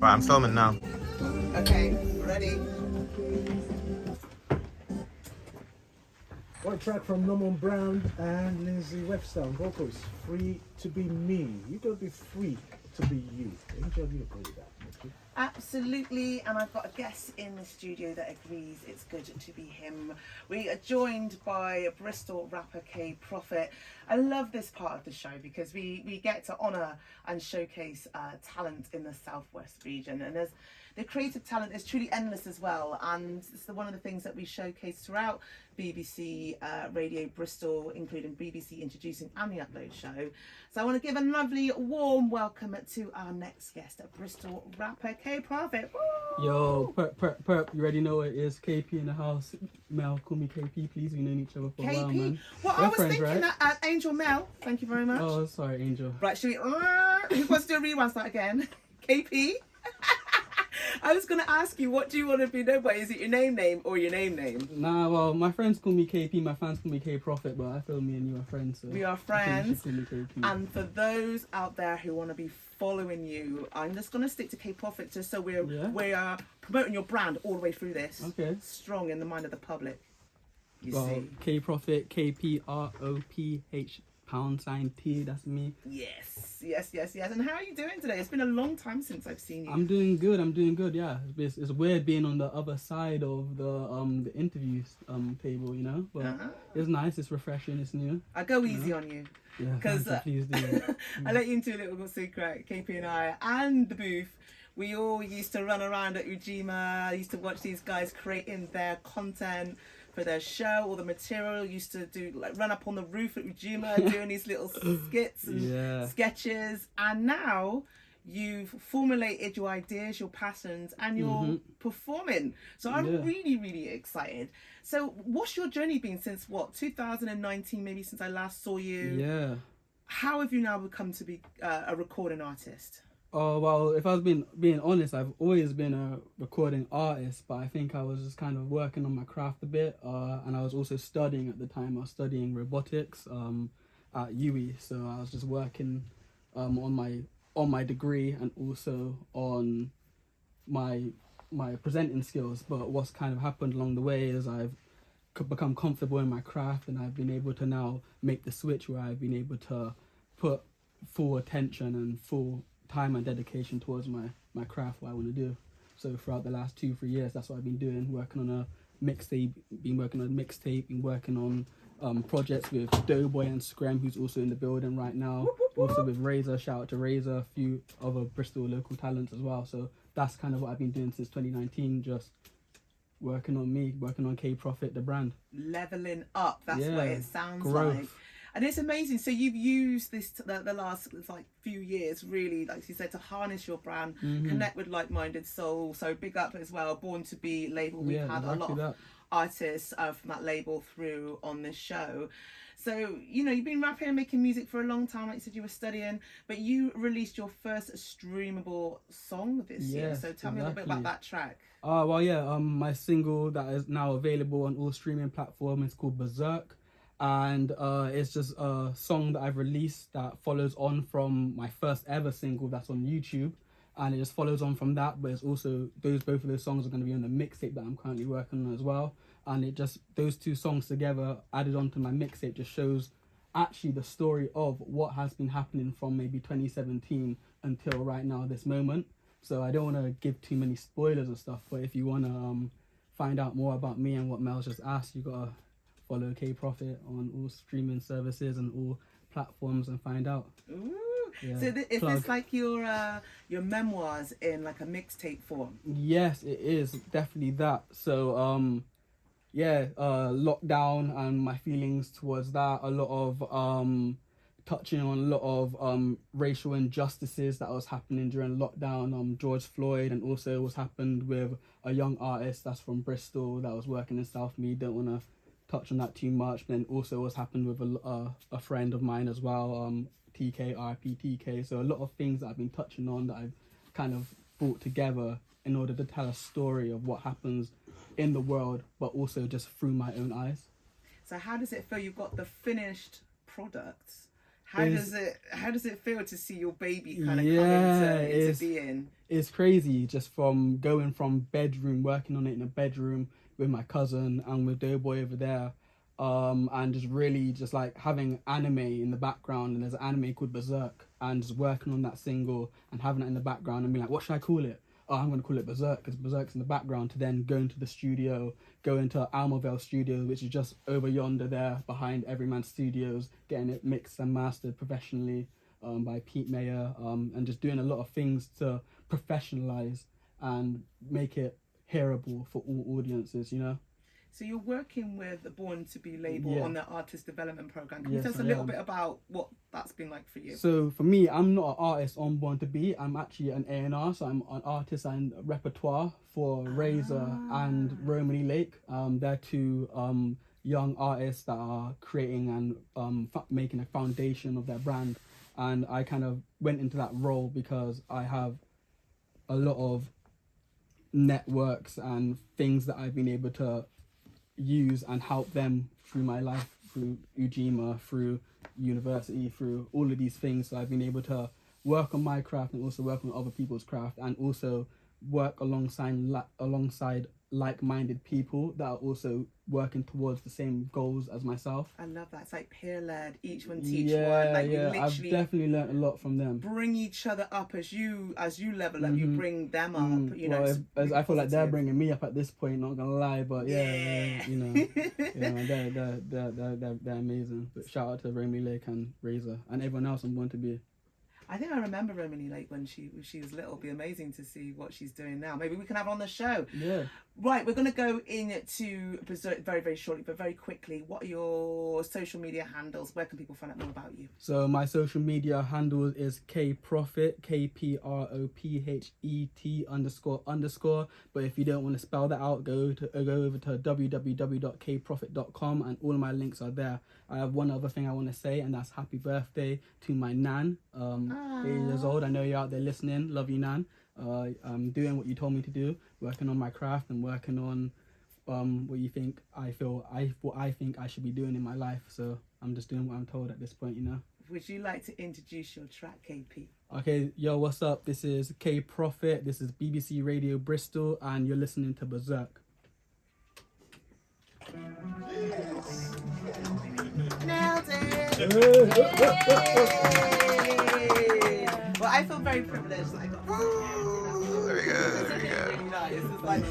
Right, I'm filming now. Okay, ready? One track from Norman Brown and Lindsay Webster on vocals. Free to be me. You gotta be free to be you. Angel, you agree with that? Absolutely, and I've got a guest in the studio that agrees it's good to be him. We are joined by Bristol rapper PROPH. I love this part of the show because we get to honour and showcase talent in the Southwest region, and the creative talent is truly endless as well, and it's one of the things that we showcase throughout BBC Radio Bristol, including BBC Introducing and the Upload Show. So I want to give a lovely warm welcome to our next guest, Bristol rapper PROPH. Yo, perp, you already know what it is. KP in the house. Mel, call me KP, please. We've known each other for a while, man. Well, We're I was friends, thinking right? that Angel Mel. Thank you very much. Oh, sorry, Angel. Right, should we? Who wants to do a rewind start again? KP. I was going to ask you, what do you want to be known by? Is it your name or your name? Nah, well, my friends call me KP, my fans call me PROPH, but I feel me and you are friends. So We are I think friends. you should call me KP. And for those out there who want to be following you, I'm just going to stick to PROPH just so we are promoting your brand all the way through this. Okay. Strong in the mind of the public. You Well, see. PROPH, KPROPH #T, that's me. Yes. And how are you doing today? It's been a long time since I've seen you. I'm doing good, yeah. It's weird being on the other side of the interviews table, you know? But it's nice, it's refreshing, it's new. I go easy on you. Yeah, Because please do. I let you into a little secret, KP and I, and the booth. We all used to run around at Ujima, used to watch these guys creating their content for their show, all the material. Used to do run up on the roof at Ujima doing these little skits and sketches. And now you've formulated your ideas, your passions, and you're performing. So I'm really excited. So what's your journey been since 2019, maybe, since I last saw you? Yeah. How have you now become to be a recording artist? Oh, well, if I was being honest, I've always been a recording artist, but I think I was just kind of working on my craft a bit, and I was also studying at the time. I was studying robotics at UE, so I was just working on my degree and also on my presenting skills. But what's kind of happened along the way is I've become comfortable in my craft, and I've been able to now make the switch where I've been able to put full attention and full time and dedication towards my craft, what I want to do. So throughout the last 2-3 years, that's what I've been doing, working on a mixtape, been working on projects with Doughboy and Screm, who's also in the building right now. Also with Razor, shout out to Razor, a few other Bristol local talents as well. So that's kind of what I've been doing since 2019, just working on me, working on PROPH, the brand. Leveling up, that's what it sounds growth. like. And it's amazing. So you've used this the last few years, really, like you said, to harness your brand, connect with like-minded souls. So big up as well, Born to Be label. We've had a lot of artists from that label through on this show. So, you've been rapping and making music for a long time, like you said you were studying, but you released your first streamable song this year. So tell me a little bit about that track. My single that is now available on all streaming platforms is called Berserk. And it's just a song that I've released that follows on from my first ever single that's on YouTube, and it just follows on from that. But it's also both of those songs are going to be on the mixtape that I'm currently working on as well, and it just, those two songs together added onto my mixtape just shows actually the story of what has been happening from maybe 2017 until right now, this moment. So I don't want to give too many spoilers and stuff, but if you want to find out more about me and what Mel's just asked, you gotta follow PROPH on all streaming services and all platforms and find out. Ooh. Yeah. So is this like your memoirs in like a mixtape form? Yes, it is definitely that. So lockdown and my feelings towards that, a lot of touching on a lot of racial injustices that was happening during lockdown, George Floyd, and also what's happened with a young artist that's from Bristol that was working in South Mead. Don't want to touch on that too much. But then also what's happened with a friend of mine as well, TK, RP TK. So a lot of things that I've been touching on that I've kind of brought together in order to tell a story of what happens in the world, but also just through my own eyes. So how does it feel? You've got the finished products. How does it feel to see your baby kind of come into being? It's crazy, just from going from working on it in a bedroom with my cousin and with Doughboy over there, and just really just like having anime in the background, and there's an anime called Berserk, and just working on that single and having it in the background and being like, what should I call it? Oh, I'm going to call it Berserk because Berserk's in the background, to then go into the studio, go into Almovale Studios, which is just over yonder there behind Everyman Studios, getting it mixed and mastered professionally by Pete Mayer, and just doing a lot of things to professionalize and make it hearable for all audiences, you know? So you're working with the Born to Be label on the artist development program. Can you tell us a little bit about what that's been like for you? So for me, I'm not an artist on Born to Be. I'm actually an A&R, so I'm an artist and repertoire for Razor and Romany Lake. They're two young artists that are creating and making a foundation of their brand. And I kind of went into that role because I have a lot of networks and things that I've been able to use and help them through my life, through Ujima, through university, through all of these things. So I've been able to work on my craft and also work on other people's craft, and also work alongside like-minded people that are also working towards the same goals as myself. I love that. It's like peer-led, each one teach one. Like you literally I've definitely learned a lot from them. Bring each other up as you level up. You bring them up. You know, as I feel like they're bringing me up at this point. Not gonna lie, but you know, they're amazing. But shout out to Romany Lake and Razor and everyone else I'm going to be. I think I remember Romany Lake when she was little. It'd be amazing to see what she's doing now. Maybe we can have her on the show. Yeah. Right, we're going to go into Berserk very, very shortly, but very quickly. What are your social media handles? Where can people find out more about you? So my social media handle is KPROPHET, KPROPHET__. But if you don't want to spell that out, go over to www.kprophet.com, and all of my links are there. I have one other thing I want to say, and that's happy birthday to my nan. 8 years old. I know you're out there listening. Love you, nan. I'm doing what you told me to do, working on my craft and working on what I think I should be doing in my life. So I'm just doing what I'm told at this point, you know. Would you like to introduce your track, KP? Okay, yo, what's up? This is KPROPHET. This is BBC Radio Bristol, and you're listening to Berserk. Nailed it! Well, I feel very privileged that I got. There we go. Really nice. It's like,